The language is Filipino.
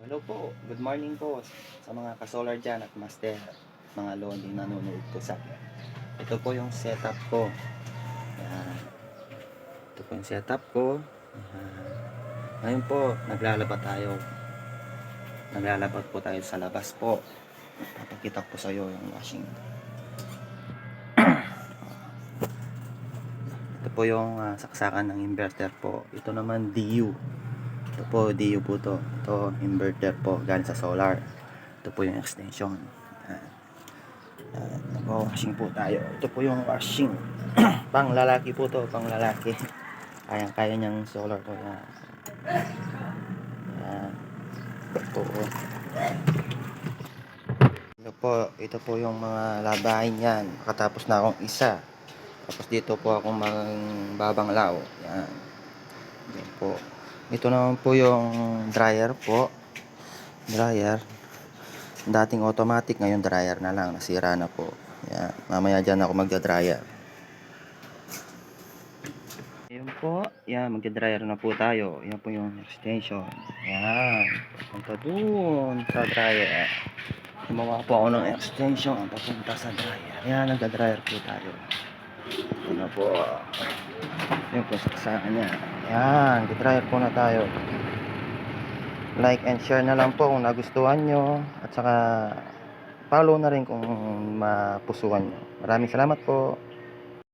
Hello po, good morning po sa mga ka-solar dyan at master, mga lodi na nanonood po sa akin. Ito po yung setup ko. Yan. Ito po yung setup ko. Yan. Ngayon po, Naglalabat po tayo sa labas po. Papakita po sa iyo yung washing. Ito po yung saksakan ng inverter po. Ito naman DU. Ito po, DU po to. Ito, inverter po, galing sa solar. Ito po yung extension. Yan. Nag-washing po tayo. Ito po yung washing. Pang lalaki po to, pang lalaki. Kaya niyang solar ko na. Yan. Ito po. Ito po yung mga labahin niyan. Nakatapos na akong isa. Tapos dito po ako magbabanglaw. Yan. Yan po. Ito naman po yung dryer po. Dryer. Dating automatic, ngayon dryer na lang. Nasira na po. Yan. Mamaya dyan ako magda-dryer. Ayun po. Yan, magda-dryer na po tayo. Yan po yung extension. Yan. Punta dun sa dryer. Gumawa po ako ng extension papunta sa dryer. Yan, nagda-dryer po tayo. Yan na po. Yan po sa kanya. Yan, nagda-dryer po na tayo. Like and share na lang po kung nagustuhan nyo. At saka follow na rin kung mapusuhan nyo. Maraming salamat po.